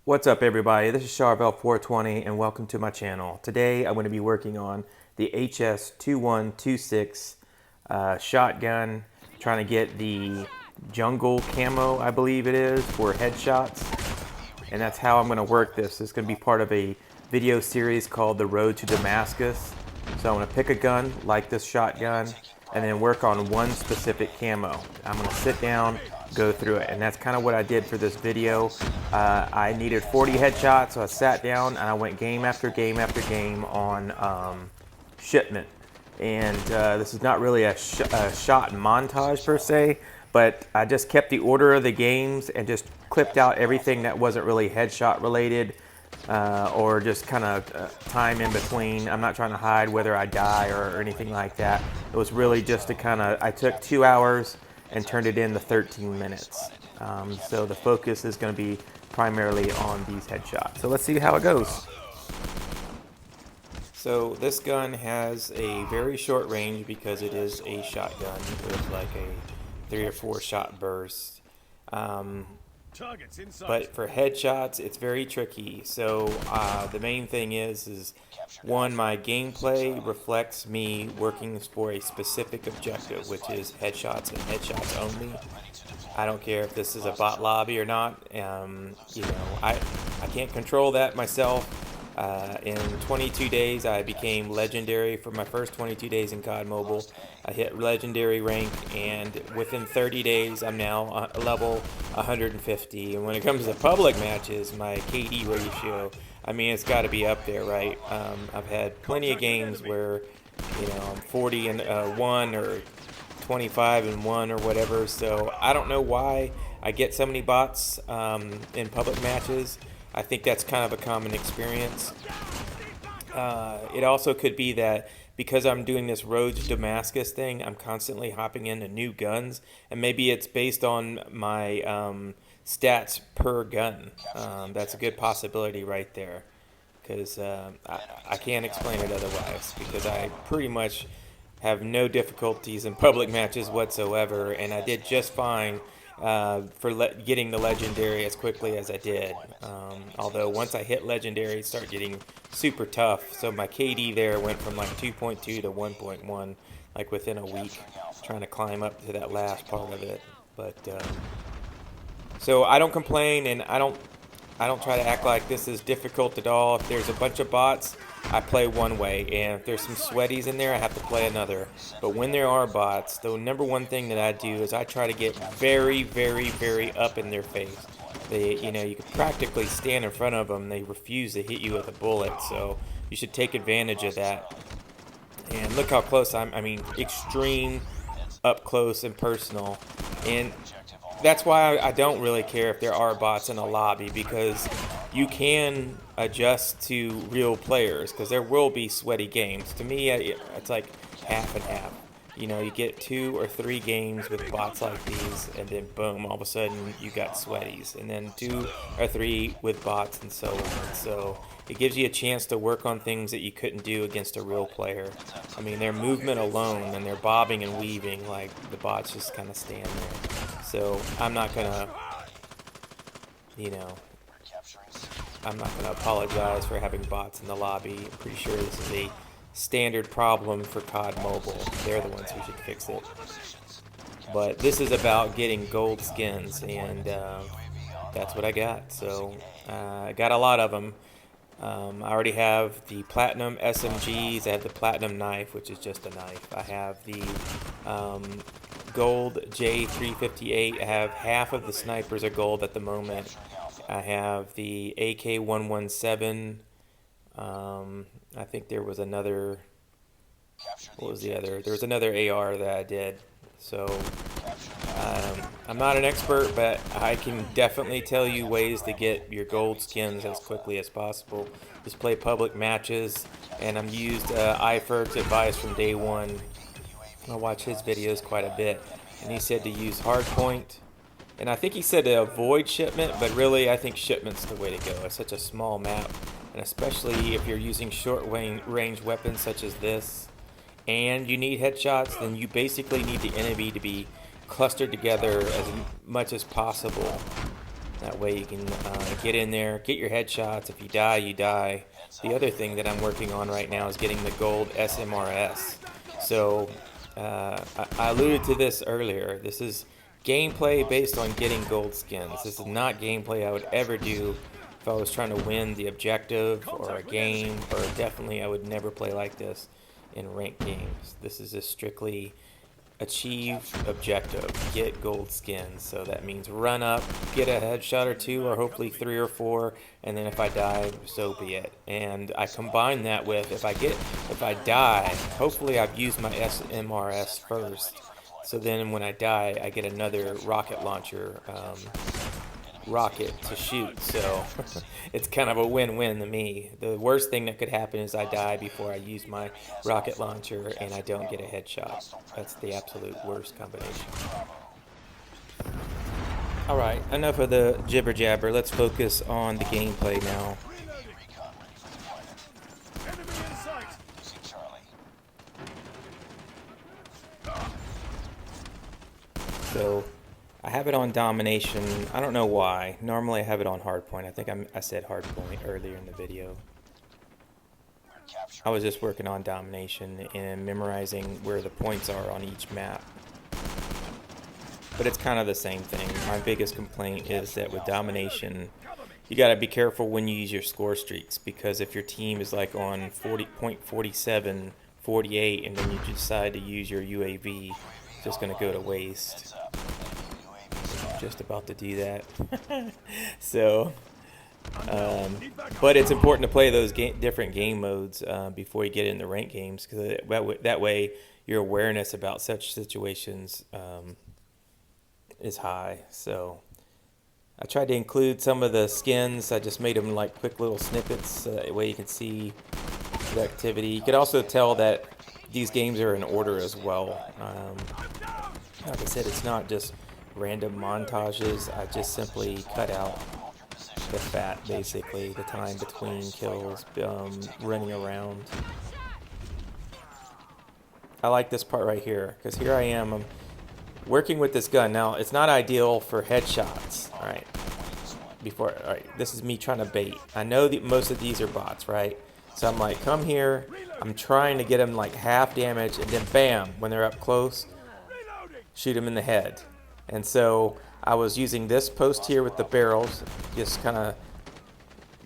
What's up everybody, this is Charvel420 and welcome to my channel. Today I'm going to be working on the HS2126 shotgun, trying to get the Jungle Camo, I believe it is, for headshots. And that's how I'm going to work this. It's going to be part of a video series called The Road to Damascus. So I'm going to pick a gun like this shotgun and then work on one specific camo. I'm going to sit down, go through it, and that's kind of what I did for this video. I needed 40 headshots, so I sat down and I went game after game after game on Shipment. And this is not really a shot montage per se, but I just kept the order of the games and just clipped out everything that wasn't really headshot related or just kind of time in between. I'm not trying to hide whether I die or anything like that. It was really just to kind of, I took 2 hours and turned it into 13 minutes. So the focus is going to be primarily on these headshots. So let's see how it goes. So this gun has a very short range because it is a shotgun with like a 3 or 4 shot burst. But for headshots, it's very tricky. So the main thing is one, my gameplay reflects me working for a specific objective, which is headshots and headshots only. I don't care if this is a bot lobby or not. You know, I can't control that myself. In 22 days, I became legendary for my first 22 days in COD Mobile. I hit legendary rank, and within 30 days, I'm now level 150. And when it comes to public matches, my KD ratio, I mean, it's got to be up there, right? I've had plenty of games where, you know, I'm 40 and 1 or 25 and 1 or whatever. So I don't know why I get so many bots in public matches. I think that's kind of a common experience. It also could be that because I'm doing this Road to Damascus thing, I'm constantly hopping into new guns, and maybe it's based on my stats per gun. That's a good possibility right there, because I can't explain it otherwise, because I pretty much have no difficulties in public matches whatsoever, and I did just fine for getting the legendary as quickly as I did. Although once I hit legendary, it started getting super tough. So my KD there went from like 2.2 to 1.1, like within a week, trying to climb up to that last part of it. But so I don't complain, and I don't try to act like this is difficult at all. If there's a bunch of bots, I play one way, and if there's some sweaties in there, I have to play another. But when there are bots, the number one thing that I do is I try to get very, very, very up in their face. You know, you can practically stand in front of them. They refuse to hit you with a bullet, so you should take advantage of that. And look how close I mean, extreme up close and personal. And that's why I don't really care if there are bots in a lobby, because you can adjust to real players, because there will be sweaty games. To me, it's like half and half. You know, you get 2 or 3 games with bots like these, and then boom, all of a sudden you got sweaties, and then 2 or 3 with bots, and so on. So it gives you a chance to work on things that you couldn't do against a real player. I mean, their movement alone, and their bobbing and weaving, like the bots just kind of stand there. So I'm not gonna, you know, I'm not gonna apologize for having bots in the lobby. I'm pretty sure this is a standard problem for COD Mobile. They're the ones who should fix it. But this is about getting gold skins, and that's what I got. So I got a lot of them. I already have the platinum SMGs. I have the platinum knife, which is just a knife. I have the gold J358. I have half of the snipers are gold at the moment. I have the AK117. I think there was another. What was the other? There was another AR that I did. So I'm not an expert, but I can definitely tell you ways to get your gold skins as quickly as possible. Just play public matches, and I'm used iFerg's advice from day one. I watch his videos quite a bit, and he said to use hardpoint, and I think he said to avoid shipment, but really I think shipment's the way to go. It's such a small map, and especially if you're using short range weapons such as this, and you need headshots, then you basically need the enemy to be clustered together as much as possible. That way you can get in there, get your headshots. If you die, you die. The other thing that I'm working on right now is getting the gold SMRS. So I alluded to this earlier. This is gameplay based on getting gold skins. This is not gameplay I would ever do if I was trying to win the objective or a game, or definitely I would never play like this in ranked games. This is just strictly achieve objective, get gold skins. So that means run up, get a headshot or two, or hopefully 3 or 4, and then if I die, so be it. And I combine that with if I die, hopefully I've used my SMRS first. So then when I die, I get another rocket launcher rocket to shoot. So it's kind of a win-win to me. The worst thing that could happen is I die before I use my rocket launcher and I don't get a headshot. That's the absolute worst combination. Alright, enough of the jibber jabber. Let's focus on the gameplay now. So I have it on Domination. I don't know why. Normally I have it on Hardpoint. I think I said Hardpoint earlier in the video. I was just working on Domination and memorizing where the points are on each map. But it's kind of the same thing. My biggest complaint is that with Domination, you got to be careful when you use your score streaks, because if your team is like on 40.47, 48, and then you decide to use your UAV, it's just going to go to waste. Just about to do that. So but it's important to play those different game modes before you get into ranked games, because that way your awareness about such situations is high. So I tried to include some of the skins. I just made them like quick little snippets so that way you can see the activity. You can also tell that these games are in order as well. Like I said, it's not just random montages. I just simply cut out the fat, basically, the time between kills, running around. I like this part right here, because here I am, I'm working with this gun. Now, it's not ideal for headshots. Alright, this is me trying to bait. I know that most of these are bots, right? So I'm like, come here, I'm trying to get them like half damage, and then bam, when they're up close, shoot them in the head. And so I was using this post here with the barrels, just kind of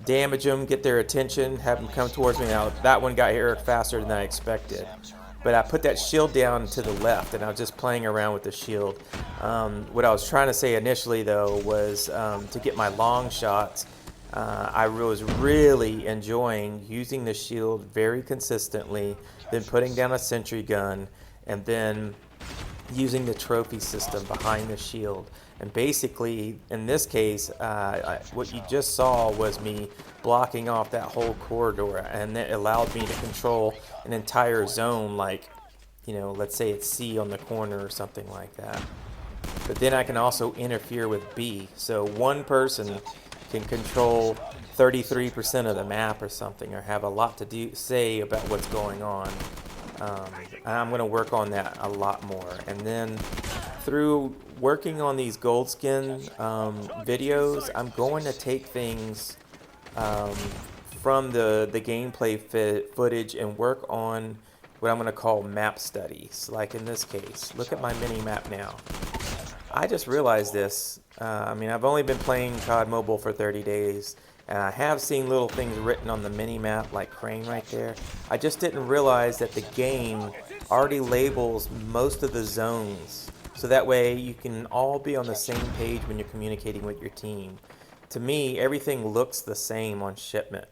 damage them, get their attention, have them come towards me. Now that one got here faster than I expected, but I put that shield down to the left, and I was just playing around with the shield. What I was trying to say initially though was to get my long shots. I was really enjoying using the shield very consistently, then putting down a sentry gun, and then using the trophy system behind the shield. And basically, in this case, what you just saw was me blocking off that whole corridor, and that allowed me to control an entire zone, like, you know, let's say it's C on the corner or something like that. But then I can also interfere with B. So one person can control 33% of the map or something, or have a lot to say about what's going on. I'm going to work on that a lot more. And then through working on these gold skin videos, I'm going to take things from the gameplay footage and work on what I'm going to call map studies. Like in this case, look at my mini map now. I just realized this. I mean, I've only been playing COD Mobile for 30 days. And I have seen little things written on the mini-map, like crane right there. I just didn't realize that the game already labels most of the zones. So that way you can all be on the same page when you're communicating with your team. To me, everything looks the same on Shipment.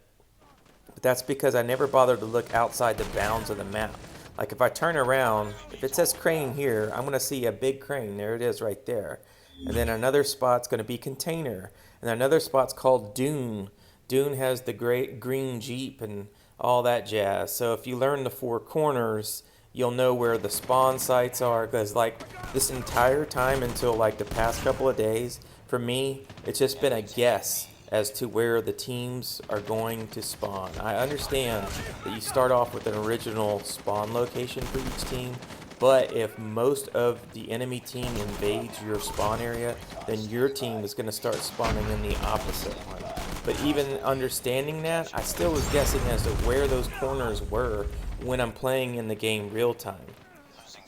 But that's because I never bothered to look outside the bounds of the map. Like if I turn around, if it says crane here, I'm going to see a big crane. There it is right there. And then another spot's going to be container. And another spot's called Dune. Dune has the great green Jeep and all that jazz. So if you learn the 4 corners, you'll know where the spawn sites are. Because like this entire time until like the past couple of days, for me, it's just been a guess as to where the teams are going to spawn. I understand that you start off with an original spawn location for each team, But if most of the enemy team invades your spawn area, then your team is going to start spawning in the opposite one. But even understanding that, I still was guessing as to where those corners were when I'm playing in the game real time.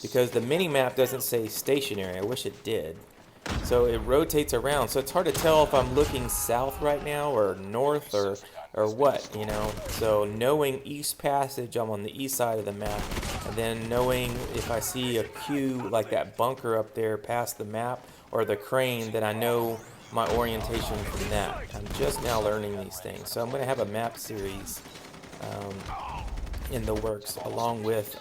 Because the mini-map doesn't say stationary. I wish it did. So it rotates around. So it's hard to tell if I'm looking south right now or north or what, you know. So knowing East Passage, I'm on the east side of the map. And then knowing if I see a queue like that bunker up there past the map or the crane, then I know my orientation from that. I'm just now learning these things. So I'm going to have a map series in the works along with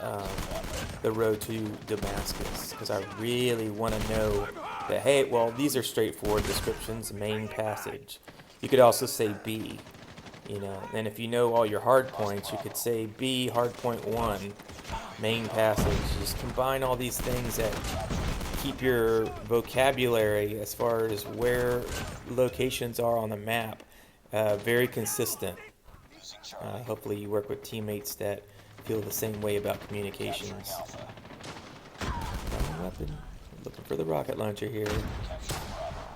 the road to Damascus, because I really want to know that, hey, well, these are straightforward descriptions, main passage. You could also say B, you know, and if you know all your hard points, you could say B, hard point 1, main passage. Just combine all these things that keep your vocabulary as far as where locations are on the map very consistent. Hopefully you work with teammates that feel the same way about communications. Weapon. Looking for the rocket launcher here.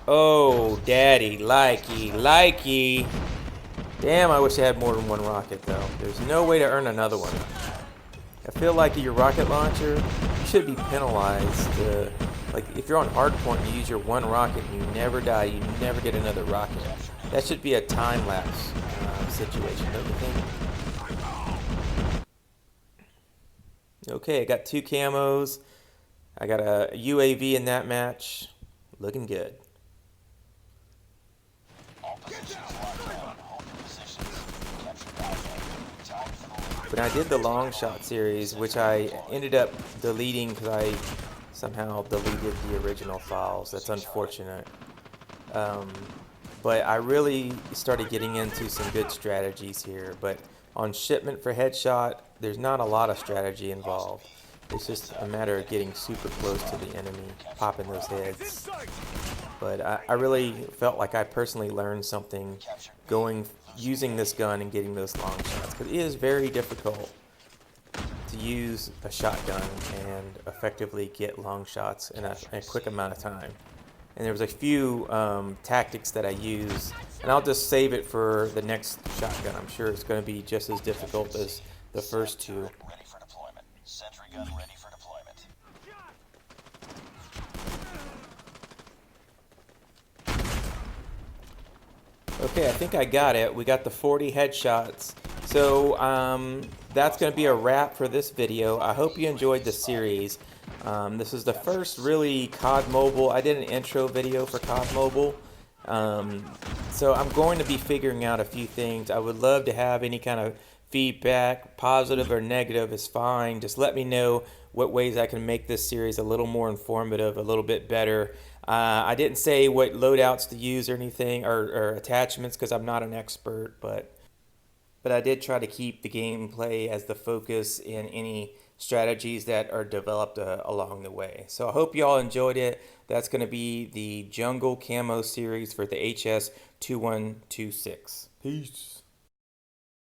Oh, daddy, likey. Damn, I wish I had more than one rocket, though. There's no way to earn another one. I feel like your rocket launcher, you should be penalized. Like, if you're on hardpoint and you use your one rocket and you never die, you never get another rocket. That should be a time-lapse situation, don't you think? Okay, I got 2 camos. I got a UAV in that match. Looking good. But I did the long shot series, which I ended up deleting because I somehow deleted the original files. That's unfortunate. But I really started getting into some good strategies here. But on Shipment for headshot, there's not a lot of strategy involved. It's just a matter of getting super close to the enemy, popping those heads. But I really felt like I personally learned something using this gun and getting those long shots, because it is very difficult to use a shotgun and effectively get long shots in a quick amount of time. And there was a few tactics that I used, and I'll just save it for the next shotgun. I'm sure it's going to be just as difficult as the first two. Ready for deployment. Sentry gun ready for deployment. Okay, I think I got it. We got the 40 headshots. So that's going to be a wrap for this video. I hope you enjoyed the series. This is the first really COD Mobile. I did an intro video for COD Mobile. So I'm going to be figuring out a few things. I would love to have any kind of feedback, positive or negative is fine. Just let me know what ways I can make this series a little more informative, a little bit better. I didn't say what loadouts to use or anything, or attachments, because I'm not an expert, but I did try to keep the gameplay as the focus in any strategies that are developed along the way. So I hope you all enjoyed it. That's going to be the Jungle Camo series for the HS2126. Peace.